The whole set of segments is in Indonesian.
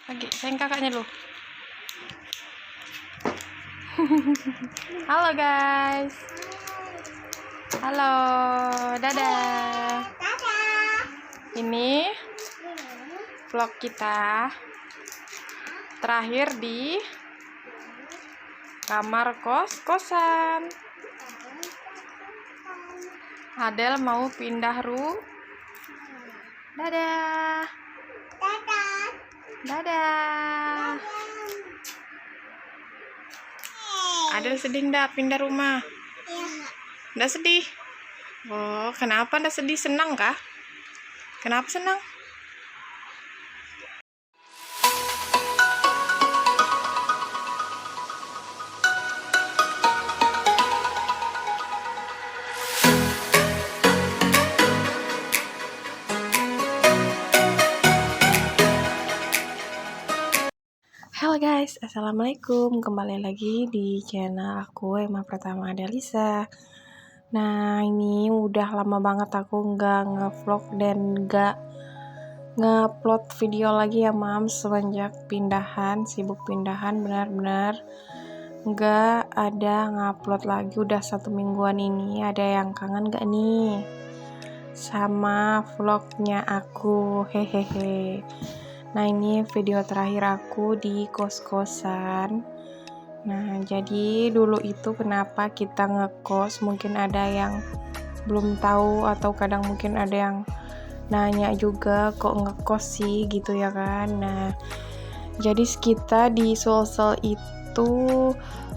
Lagi sayang kakaknya lu. Halo guys. Halo, dadah. Ini vlog kita terakhir di kamar kos-kosan. Adel mau pindah dadah. Dadah. Adel sedih ndak pindah rumah? Ndak sedih? Oh, kenapa ndak sedih? Senang kah? Kenapa senang? Halo guys, assalamualaikum. Kembali lagi di channel aku, Emma Pratama Adelisa. Nah, ini udah lama banget aku nggak ngevlog dan nggak ngupload video lagi ya Mams, semenjak pindahan, sibuk pindahan, benar-benar nggak ada ngupload lagi. Udah 1 mingguan ini. Ada yang kangen gak nih sama vlognya aku? Hehehe. Nah, ini video terakhir aku di kos-kosan. Nah, jadi dulu itu kenapa kita ngekos, mungkin ada yang belum tahu atau kadang mungkin ada yang nanya juga kok ngekos sih gitu ya kan. Nah, jadi kita di Sulsel itu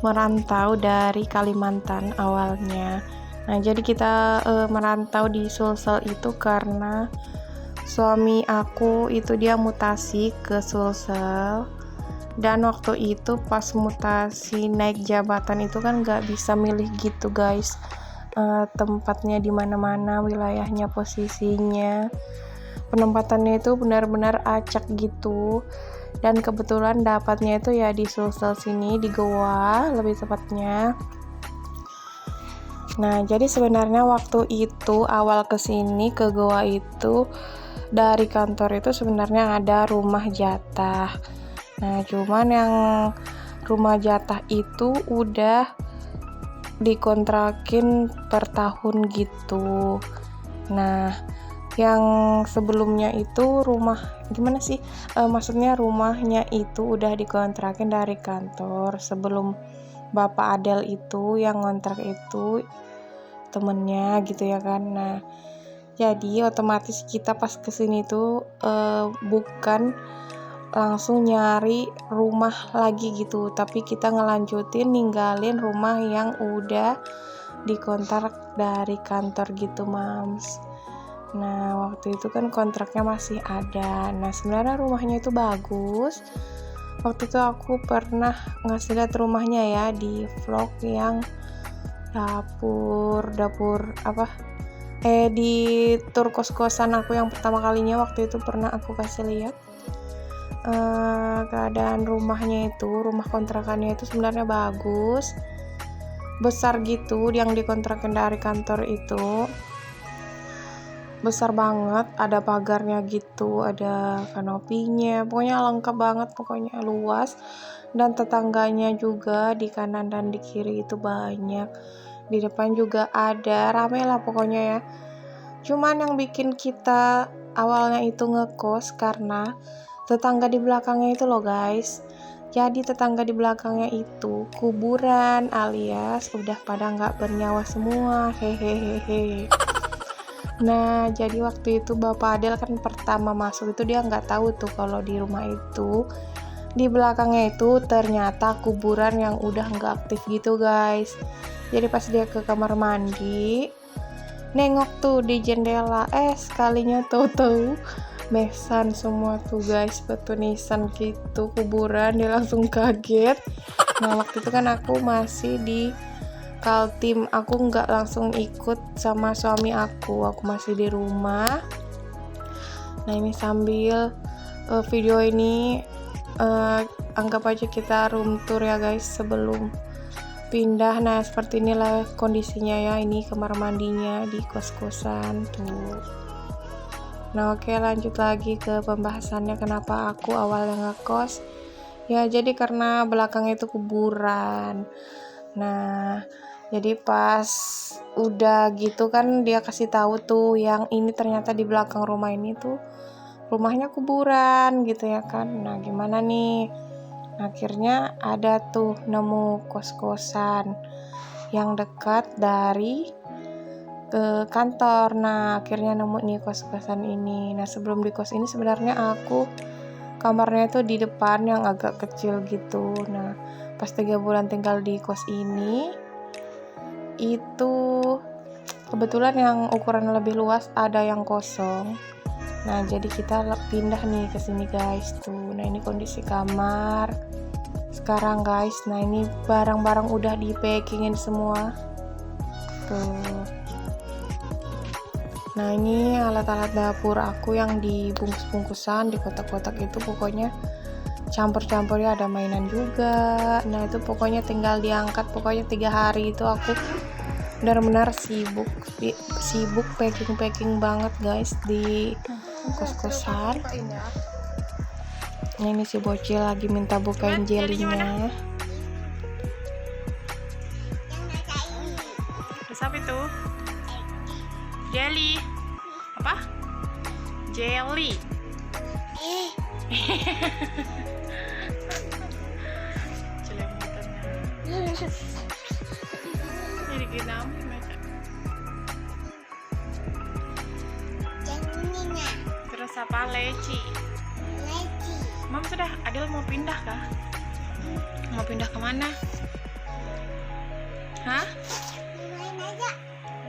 merantau dari Kalimantan awalnya. Nah, jadi kita merantau di Sulsel itu karena suami aku itu dia mutasi ke Sulsel, dan waktu itu pas mutasi naik jabatan itu kan nggak bisa milih gitu guys, tempatnya di mana-mana, wilayahnya, posisinya, penempatannya itu benar-benar acak gitu. Dan kebetulan dapatnya itu ya di Sulsel sini, di Goa lebih tepatnya. Nah, jadi sebenarnya waktu itu awal kesini ke Goa itu dari kantor itu sebenarnya ada rumah jatah. Nah, cuman yang rumah jatah itu udah dikontrakin per tahun gitu. Nah, yang sebelumnya itu rumah gimana sih? Maksudnya rumahnya itu udah dikontrakin dari kantor. Sebelum Bapak Adel itu yang ngontrak itu temennya gitu ya kan. Nah, jadi otomatis kita pas kesini tuh bukan langsung nyari rumah lagi gitu, tapi kita ngelanjutin ninggalin rumah yang udah dikontrak dari kantor gitu Mams. Nah, waktu itu kan kontraknya masih ada. Nah, sebenarnya rumahnya itu bagus. Waktu itu aku pernah ngasih lihat rumahnya ya di vlog yang dapur apa di tur kos-kosan aku yang pertama kalinya. Waktu itu pernah aku kasih lihat keadaan rumahnya itu, rumah kontrakannya itu sebenarnya bagus, besar gitu. Yang dikontrakin dari kantor itu besar banget, ada pagarnya gitu, ada kanopinya, pokoknya lengkap banget, pokoknya luas. Dan tetangganya juga di kanan dan di kiri itu banyak, di depan juga ada, rame lah pokoknya ya. Cuman yang bikin kita awalnya itu ngekos karena tetangga di belakangnya itu loh guys. Jadi tetangga di belakangnya itu kuburan alias udah pada nggak bernyawa semua, hehehehe. Nah, jadi waktu itu Bapak Adel kan pertama masuk itu dia nggak tahu tuh kalau di rumah itu di belakangnya itu ternyata kuburan yang udah nggak aktif gitu guys. Jadi pas dia ke kamar mandi, nengok tuh di jendela, sekalinya tahu-tahu mesan semua tuh guys, petunisan gitu kuburan. Dia langsung kaget. Nah, waktu itu kan aku masih di Kaltim, aku nggak langsung ikut sama suami aku masih di rumah. Nah, ini sambil video ini anggap aja kita room tour ya guys sebelum pindah. Nah, seperti inilah kondisinya ya. Ini kamar mandinya di kos-kosan tuh. Nah oke, lanjut lagi ke pembahasannya kenapa aku awalnya ngekos. Ya jadi karena belakang itu kuburan. Nah jadi pas udah gitu kan dia kasih tahu tuh yang ini ternyata di belakang rumah ini tuh rumahnya kuburan gitu ya kan. Nah gimana nih, akhirnya ada tuh nemu kos-kosan yang dekat dari ke kantor. Nah akhirnya nemu nih kos-kosan ini. Nah sebelum di kos ini sebenarnya aku kamarnya itu di depan yang agak kecil gitu. Nah pas 3 bulan tinggal di kos ini itu kebetulan yang ukuran lebih luas ada yang kosong. Nah jadi kita pindah nih ke sini guys tuh. Nah ini kondisi kamar sekarang guys. Nah ini barang-barang udah di packingin semua tuh. Nah ini alat-alat dapur aku yang dibungkus-bungkusan di kotak-kotak itu, pokoknya campur-campur ya, ada mainan juga. Nah itu pokoknya tinggal diangkat. Pokoknya 3 hari itu aku benar-benar sibuk packing banget guys di kos-kosan. Nah ini si bocil lagi minta bukain jelinya. Apa itu? Jelly. Apa? Jelly. Jadi ginam macam. Terus apa? Leci. Mam sudah. Adil mau pindah kah? Mau pindah kemana? Hah?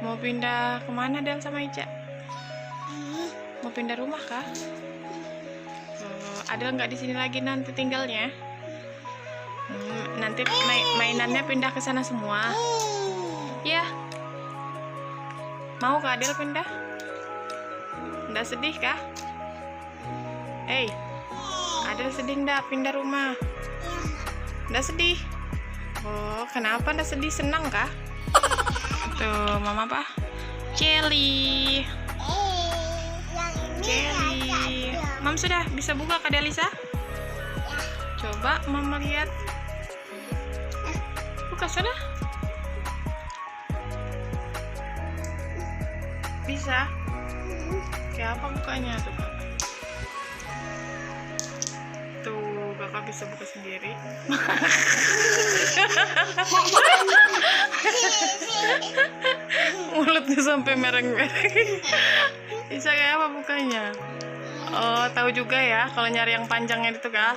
Mau pindah kemana Del sama Ica? Mau pindah rumah kah? Adel nggak di sini lagi nanti tinggalnya. Nanti mainannya pindah ke sana semua. Ya. Mau kah Adel pindah? Nggak sedih kah? Adel sedih nggak pindah rumah? Nggak sedih. Oh, kenapa nggak sedih? Senang kah? Tuh, mama apa? Jelly. Jelly. Mam sudah bisa buka Kak Delisa? Coba mama lihat. Buka sudah? Bisa? Kayak apa bukanya tuh Kak? Tuh, Kakak bisa buka sendiri. Mulutnya sampai mereng-mereng. Bisa kayak apa bukanya? Oh, tahu juga ya kalau nyari yang panjangnya itu Kak.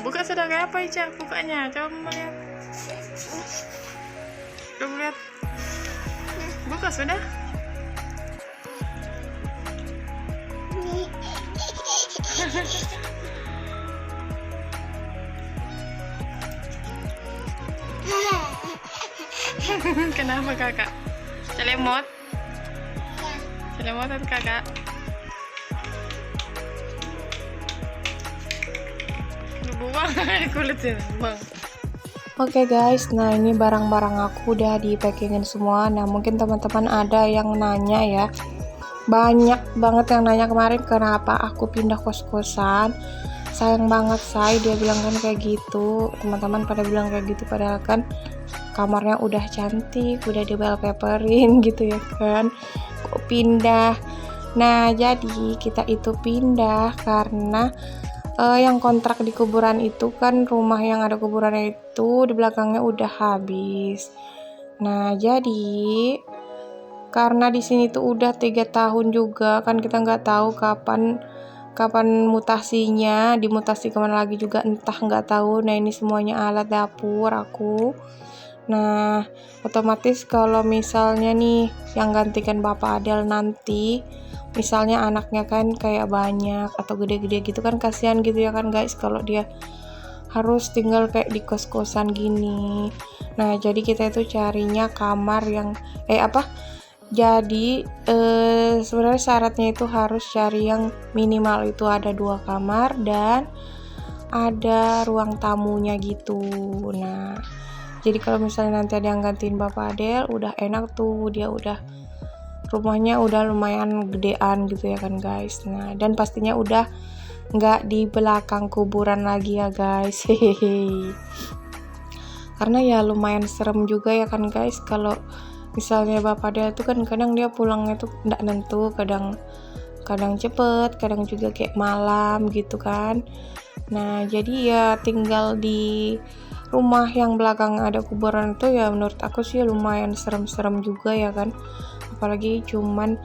Buka sudah kayak apa Ica bukanya? Coba lihat. Coba lihat. Buka sudah? Kenapa kakak? Celemot? Celemot atau kakak? Buang kulitnya, buang. Oke guys, nah ini barang-barang aku udah di packingin semua. Nah mungkin teman-teman ada yang nanya ya, banyak banget yang nanya kemarin kenapa aku pindah kos-kosan. Sayang banget say, dia bilang kan kayak gitu. Teman-teman pada bilang kayak gitu, padahal kan kamarnya udah cantik, udah di wallpaperin gitu ya kan. Kok pindah? Nah jadi kita itu pindah karena yang kontrak di kuburan itu kan, rumah yang ada kuburannya itu di belakangnya udah habis. Nah jadi karena di sini tuh udah 3 tahun juga kan, kita nggak tahu kapan mutasinya, dimutasi kemana lagi juga entah, nggak tahu. Nah ini semuanya alat dapur aku. Nah otomatis kalau misalnya nih yang gantikan Bapak Adel nanti, misalnya anaknya kan kayak banyak atau gede-gede gitu kan, kasihan gitu ya kan guys kalau dia harus tinggal kayak di kos-kosan gini. Nah jadi kita itu carinya kamar yang jadi sebenarnya syaratnya itu harus cari yang minimal itu ada 2 kamar dan ada ruang tamunya gitu. Nah Jadi kalau misalnya nanti ada yang gantiin Bapak Adel, udah enak tuh, dia udah rumahnya udah lumayan gedean gitu ya kan guys. Nah, dan pastinya udah nggak di belakang kuburan lagi ya guys. Hehehe. Karena ya lumayan serem juga ya kan guys, kalau misalnya Bapak Adel itu kan kadang dia pulangnya tuh nggak nentu, kadang cepet, kadang juga kayak malam gitu kan. Nah, jadi ya tinggal di rumah yang belakang ada kuburan itu ya menurut aku sih lumayan serem-serem juga ya kan. Apalagi cuman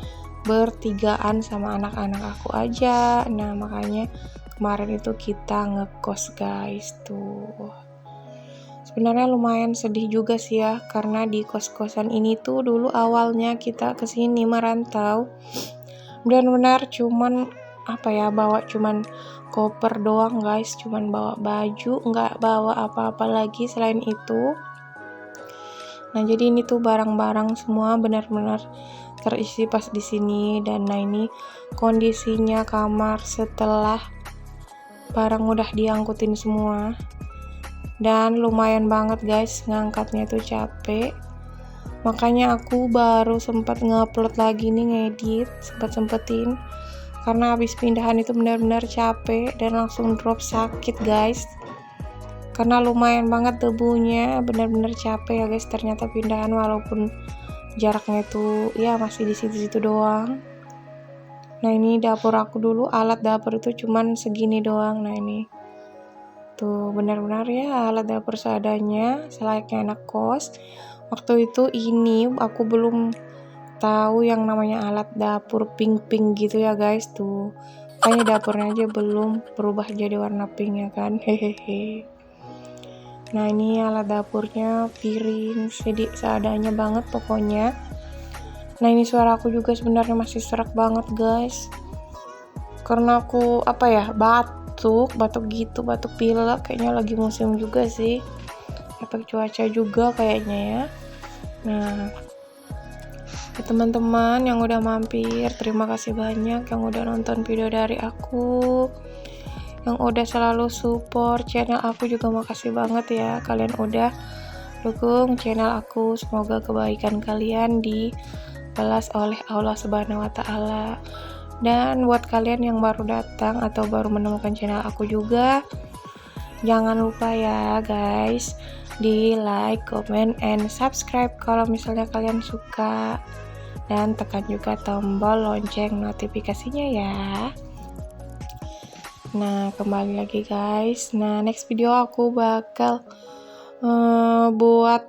bertigaan sama anak-anak aku aja. Nah, makanya kemarin itu kita ngekos guys tuh. Sebenarnya lumayan sedih juga sih ya, karena di kos-kosan ini tuh dulu awalnya kita kesini merantau benar-benar cuman bawa cuman koper doang guys, cuman bawa baju, nggak bawa apa-apa lagi selain itu. Nah, jadi ini tuh barang-barang semua benar-benar terisi pas di sini. Dan nah, ini kondisinya kamar setelah barang udah diangkutin semua. Dan lumayan banget guys, ngangkatnya tuh capek. Makanya aku baru sempat ngupload lagi nih, ngedit, sempetin. Karena habis pindahan itu benar-benar capek dan langsung drop sakit guys. Karena lumayan banget debunya, benar-benar capek ya guys. Ternyata pindahan walaupun jaraknya tuh ya masih di situ-situ doang. Nah, ini dapur aku dulu, alat dapur itu cuman segini doang. Nah, ini tuh benar-benar ya alat dapur seadanya, selayaknya anak kos. Waktu itu ini aku belum tahu yang namanya alat dapur pink-pink gitu ya guys tuh. Kayaknya dapurnya aja belum berubah jadi warna pink ya kan. Hehehe. Nah, ini alat dapurnya, piring seadanya banget pokoknya. Nah, ini suara aku juga sebenarnya masih serak banget guys. Karena aku batuk gitu, batuk pilek, kayaknya lagi musim juga sih. Efek cuaca juga kayaknya ya. Nah, teman-teman yang udah mampir, terima kasih banyak yang udah nonton video dari aku, yang udah selalu support channel aku juga makasih banget ya, kalian udah dukung channel aku. Semoga kebaikan kalian dibalas oleh Allah Subhanahu wa Ta'ala. Dan buat kalian yang baru datang atau baru menemukan channel aku juga, jangan lupa ya guys, di like, comment, and subscribe kalau misalnya kalian suka. Dan tekan juga tombol lonceng notifikasinya ya. Nah, kembali lagi guys. Nah, next video aku bakal buat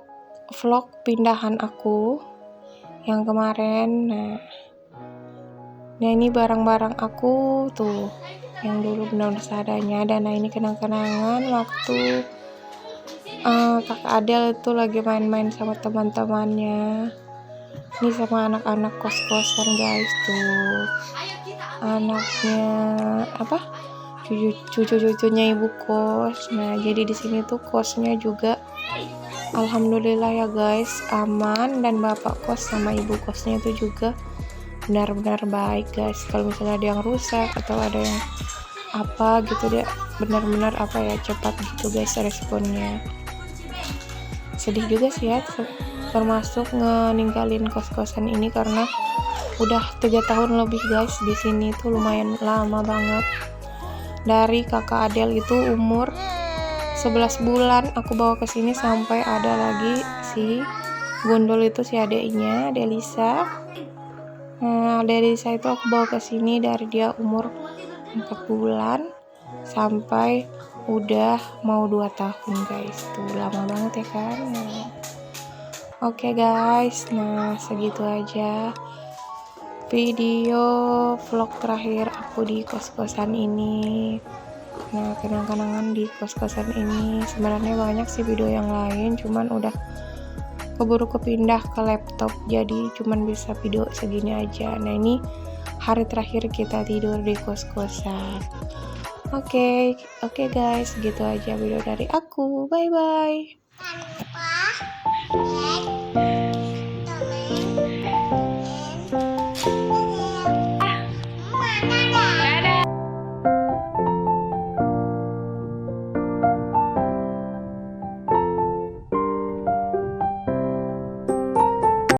vlog pindahan aku yang kemarin. Nah, ini barang-barang aku tuh yang dulu benar-benar seadanya. Dan nah, ini kenang-kenangan waktu kakak Adel itu lagi main-main sama teman-temannya. Ini sama anak-anak kos-kosan guys tuh. Anaknya cucu-cucunya ibu kos. Nah, jadi di sini tuh kosnya juga alhamdulillah ya guys aman, dan bapak kos sama ibu kosnya itu juga benar-benar baik guys. Kalau misalnya ada yang rusak atau ada yang gitu, dia benar-benar cepat gitu guys responnya. Sedih juga sih ya, termasuk ninggalin kos-kosan ini karena udah 3 tahun lebih guys di sini tuh, lumayan lama banget. Dari kakak Adel itu umur 11 bulan aku bawa ke sini sampai ada lagi si Gundul itu, si adeknya Delisa. Nah, Delisa itu aku bawa ke sini dari dia umur 4 bulan sampai udah mau 2 tahun guys. Tuh lama banget ya kan. Oke guys, nah segitu aja video vlog terakhir aku di kos-kosan ini. Nah, kenang-kenangan di kos-kosan ini. Sebenarnya banyak sih video yang lain, cuman udah keburu kepindah ke laptop, jadi cuman bisa video segini aja. Nah, ini hari terakhir kita tidur di kos-kosan. Oke guys, gitu aja video dari aku. Bye bye.